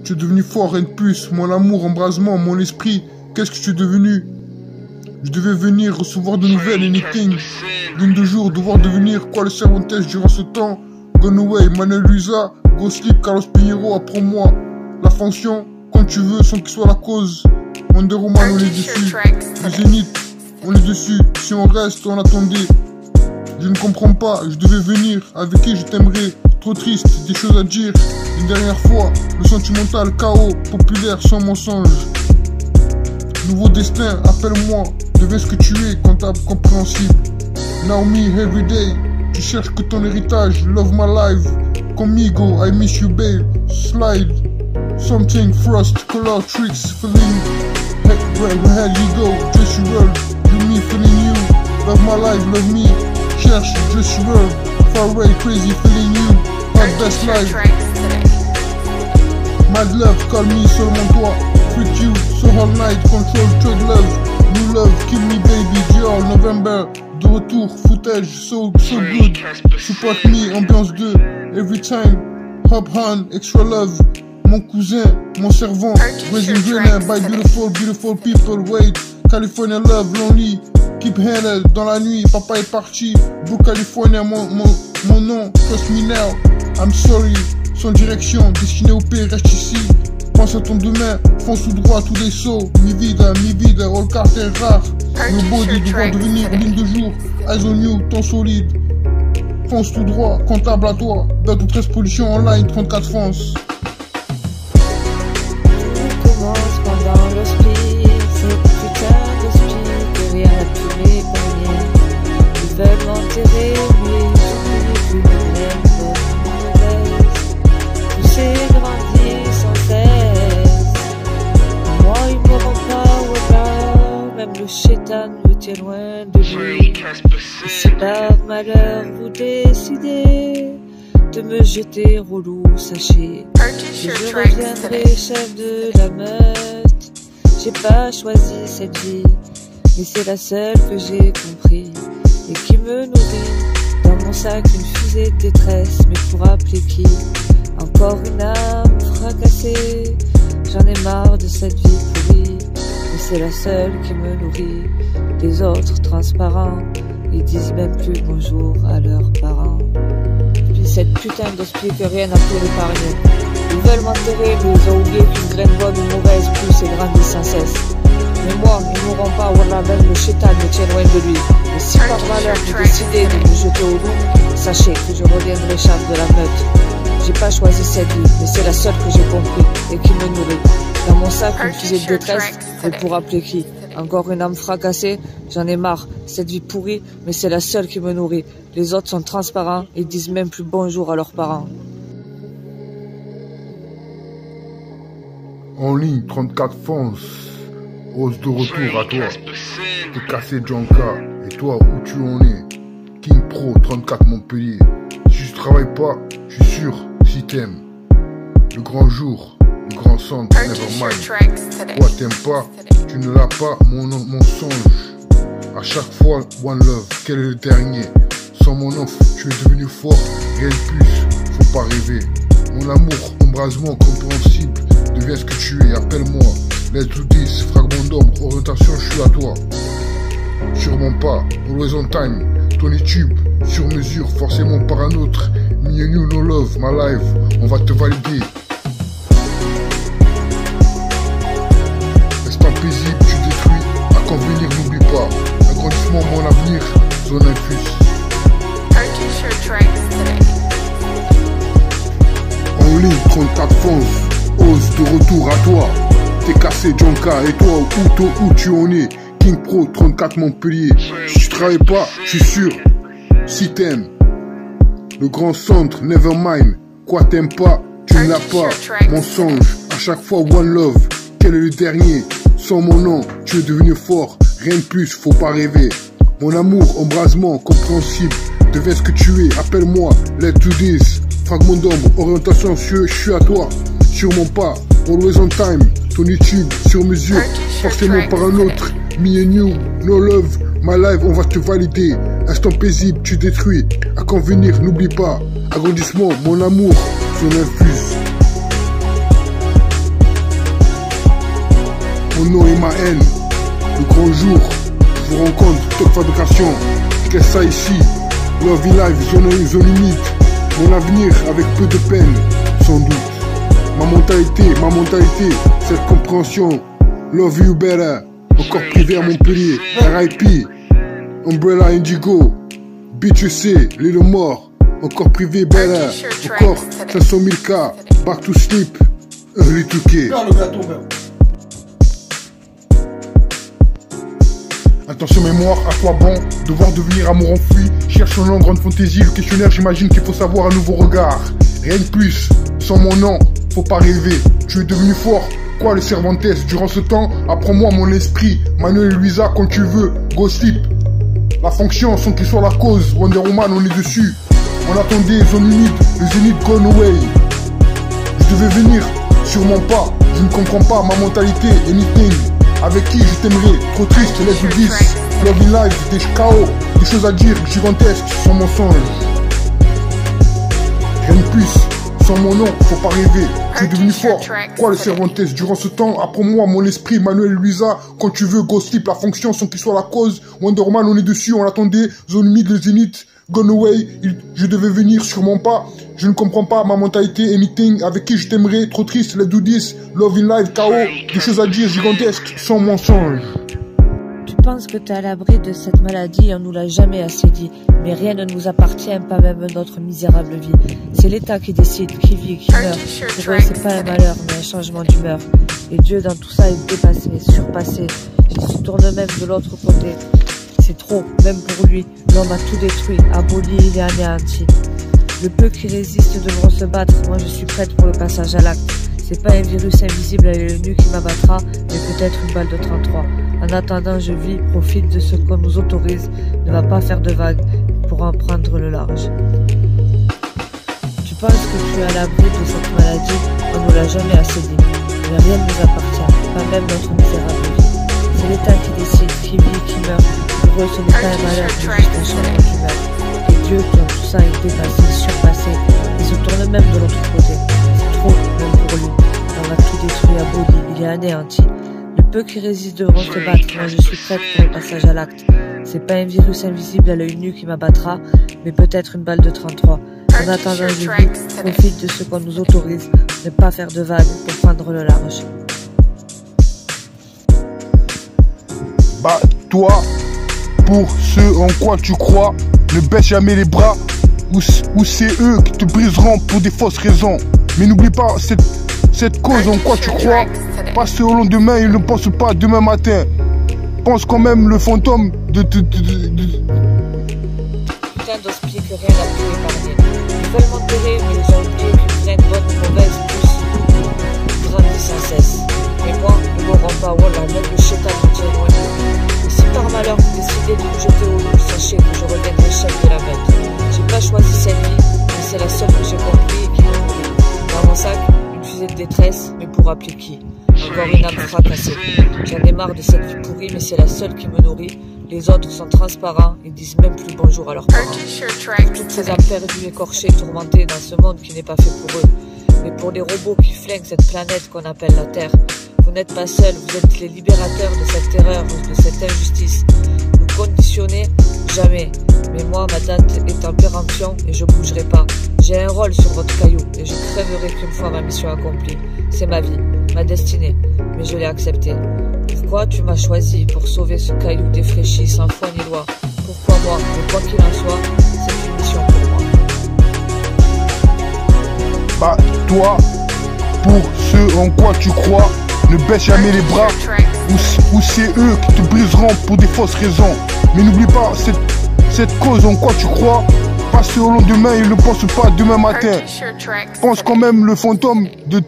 Tu es devenu fort, rien de plus. Mon amour, embrasement, mon esprit. Qu'est-ce que tu es devenu? Je devais venir recevoir de nouvelles, anything. Lune de jour, devoir devenir quoi le Cervantes durant ce temps? Gone away, Manuel Luisa, Go Sleep, Carlos Pinheiro, apprends-moi. La fonction, quand tu veux, sans qu'il soit la cause. Wonder Woman, on est dessus. Le Zénith, on est dessus. Si on reste, on attendait. Je ne comprends pas, je devais venir. Avec qui je t'aimerais? Trop triste, des choses à dire. Une dernière fois, le sentimental, chaos, populaire, sans mensonge. Nouveau destin, appelle-moi. Deviens ce que tu es, comptable, compréhensible. Naomi, everyday. Tu cherches que ton héritage, love my life. Conmigo, I miss you, babe. Slide. Something, frost, color, tricks, feeling. Heck, where you go? Just you world. You me, feeling you. Love my life, love me. Cherche, just you world. Far away, crazy, feeling you. My best life. Mad love, call me seulement toi. Freak you, so all night, control, trade love. New love, kill me baby, Dior, November. De retour, footage, so good. Support me, ambiance 2. Every time, hop hand, extra love. Mon cousin, mon servant. Raising green, by beautiful, beautiful people. Wait, California love, lonely. Keep handle, dans la nuit, papa est parti. Blue California, mon nom, trust me now. I'm sorry, sans direction, destiné au pays, reste ici. Pense à ton demain, fonce tout droit, tous les sauts. Mi vida, all carter rare. Nobody devoir devenir ligne de jour. Eyes on you, temps solide. Fonce tout droit, comptable à toi. Bête ou 13 pollution online, 34 France. Tout commence pendant le speed. C'est putain de speed que rien n'a pu m'épargner. Ils veulent m'enterrer, mais je n'ai plus même mauvaise. Pousser, grandir sans cesse. Moi, ils m'auront pas, voilà. Même le chétan me tient loin de lui. Et si par malheur vous décidez de me jeter au loup, sachez que je reviendrai chef de la meute. J'ai pas choisi cette vie, mais c'est la seule que j'ai compris et qui me nourrit. Dans mon sac une fusée de détresse, mais pour appeler qui? Encore une âme fracassée. J'en ai marre de cette vie pourrie, mais c'est la seule qui me nourrit. Les autres transparents, ils disent même plus bonjour à leurs parents. Puis cette putain d'hospice que rien n'a pu l'épargner. Ils veulent m'enterrer, mais ils ont oublié qu'une graine bonne ou mauvaise pousse et grandit sans cesse. Mais moi, ils mourront pas, voilà, même le chétan me tient loin de lui. Et si par malheur vous décidez de me jeter au loup, sachez que je reviendrai chef de la meute. J'ai pas choisi cette vie, mais c'est la seule que j'ai compris et qui me nourrit. Dans mon sac, une fusée de détresse, mais pour appeler qui? Encore une âme fracassée, j'en ai marre. Cette vie pourrie, mais c'est la seule qui me nourrit. Les autres sont transparents, ils disent même plus bonjour à leurs parents. En ligne, 34 France. Ose de retour à toi. T'es cassé Janka. Et toi, où tu en es? King Pro, 34 Montpellier. Si je travaille pas, je suis sûr, si t'aimes. Le grand jour, le grand centre, nevermind. Quoi t'aimes pas, tu ne l'as pas, mon songe. À chaque fois, one love, quel est le dernier? Sans mon offre, tu es devenu fort, rien de plus, faut pas rêver. Mon amour, embrasement compréhensible, deviens ce que tu es, appelle-moi. Let's do this, fragment d'ombre, orientation, je suis à toi. Sûrement pas, always on time, ton tube, sur mesure, forcément par un autre. Me and you, no love, my life, on va te valider. Instant paisible, tu détruis, à convenir, n'oublie pas. Agrandissement, mon avenir, zone infuse. En ligne, 34 France, ose de retour à toi. T'es cassé Janka, et toi, où tu en es? King Pro, 34 Montpellier. Si tu travailles pas, je suis sûr, si t'aimes. Le grand centre, nevermind. Quoi t'aimes pas, tu ne l'as pas. Mensonge, à chaque fois one love. Quel est le dernier? Sans mon nom, tu es devenu fort. Rien de plus, faut pas rêver. Mon amour, embrasement, compréhensible. Deviens ce que tu es, appelle-moi. Let's do this. Fragment d'ombre, orientation, je suis à toi. Sûrement pas, always on time. Ton YouTube, sur mesure, forcément par un autre. Me and you, no love, my life, on va te valider. Instant paisible, tu détruis. À convenir, n'oublie pas. Agrandissement, mon amour, son infuse. mon nom et ma haine. Le grand jour, je vous rencontre, top fabrication. Je laisse ça ici. Love in life, zone limite. Mon avenir avec peu de peine, sans doute. Ma mentalité, cette compréhension. Love you better. Encore privé à Montpellier. RIP. Umbrella Indigo. BTC, Little More. Encore privé better. Encore 500 000 K. Back to sleep. Early 2K. Attention mémoire, à quoi bon devoir devenir amour enfoui. Cherche en grande fantaisie, le questionnaire j'imagine qu'il faut savoir un nouveau regard. Rien de plus, sans mon nom, faut pas rêver. Tu es devenu fort, quoi le Cervantes. Durant ce temps, apprends-moi mon esprit. Manuel et Luisa quand tu veux, go sleep. La fonction sans qu'il soit la cause, Wonder Woman on est dessus. On attendait zone humide, le zénith gone away. Je devais venir, sûrement pas. Je ne comprends pas ma mentalité, anything. Avec qui je t'aimerais, trop triste, let's do this. Love in life, des KO, des choses à dire gigantesques, sans mensonge. Rien de plus, sans mon nom, faut pas rêver. Tu es devenu fort, quoi le Cervantes. Durant ce temps, apprends-moi mon esprit, Manuel et Luisa. Quand tu veux, go sleep, la fonction sans qu'il soit la cause. Wonder Woman, on est dessus, on attendait. Zone humide, le zénith, gone away. Je devais venir, sûrement pas. Je ne comprends pas ma mentalité, anything. Avec qui je t'aimerais, trop triste, let's do this. Love in life, KO, des choses à dire gigantesques, sans mensonge. Tu penses que t'es à l'abri de cette maladie, on nous l'a jamais assez dit. Mais rien ne nous appartient, pas même notre misérable vie. C'est l'État qui décide, qui vit, qui meurt. Pour eux, c'est pas un malheur, mais un changement d'humeur. Et Dieu, dans tout ça, est dépassé, surpassé. Il se tourne même de l'autre côté. C'est trop, même pour lui. L'homme a tout détruit, aboli, il est anéanti. Le peu qui résiste devront se battre, moi je suis prête pour le passage à l'acte. C'est pas un virus invisible à l'œil nu qui m'abattra, mais peut-être une balle de 33. En attendant, je vis, profite de ce qu'on nous autorise, ne va pas faire de vagues pour en prendre le large. Tu penses que tu es à l'abri de cette maladie, on nous l'a jamais assez dit. Mais rien ne nous appartient, pas même notre misérable vie. C'est l'État qui décide, qui vit, qui meurt. Pour eux, ce n'est pas un malheur, mais juste un changement d'humeur. Et Dieu, dans tout ça, est dépassé, surpassé, il se tourne même de l'autre côté. C'est trop, même pour lui. On a tout détruit, aboli, il est anéanti. Le peu qui résiste devront se battre, moi je suis prête pour le passage à l'acte. C'est pas un virus invisible à l'œil nu qui m'abattra, mais peut-être une balle de 33. En attendant, je vis, profite de ce qu'on nous autorise, ne pas faire de vagues pour prendre le large. Bah, toi, pour ce en quoi tu crois, ne baisse jamais les bras, ou c'est eux qui te briseront pour des fausses raisons. Mais n'oublie pas cette cause en quoi tu crois. Passe au lendemain, ils ne pensent pas demain matin. Pense quand même le fantôme de... Putain d'hospice que rien n'a pu épargner. Ils veulent m'enterrer, mais ils ont oublié qu'une graine bonne ou mauvaise pousse grandit sans cesse. Mais moi, ne m'auront pas, voilà, même le chétan me tient loin. Et si par malheur vous décidez de me jeter au loup, sachez que je reviendrai chef de la bête. J'ai pas choisi cette vie, mais c'est la seule que j'ai compris et qui me nourrit. Dans mon sac, une fusée de détresse, mais pour appeler qui? Encore une âme fracassée. J'en ai marre de cette vie pourrie, mais c'est la seule qui me nourrit. Les autres sont transparents et disent même plus bonjour à leurs parents. Toutes ces âmes perdues, écorchées, tourmentées dans ce monde qui n'est pas fait pour eux. Mais pour les robots qui flinguent cette planète qu'on appelle la Terre. Vous n'êtes pas seuls, vous êtes les libérateurs de cette terreur, de cette injustice. Nous conditionner, jamais. Mais moi, ma date est en péremption et je bougerai pas. J'ai un rôle sur votre caillou et je crèverai qu'une fois ma mission accomplie. C'est ma vie, ma destinée, mais je l'ai acceptée. Pourquoi tu m'as choisi pour sauver ce caillou défraîchi sans foi ni loi? Pourquoi moi? Mais quoi qu'il en soit, c'est une mission pour moi. Bah, toi, pour ce en quoi tu crois, ne baisse jamais les bras, ou c'est eux qui te briseront pour des fausses raisons. Mais n'oublie pas cette cause en quoi tu crois. Passe au lendemain, ils ne pensent pas demain matin. Pense quand même le fantôme de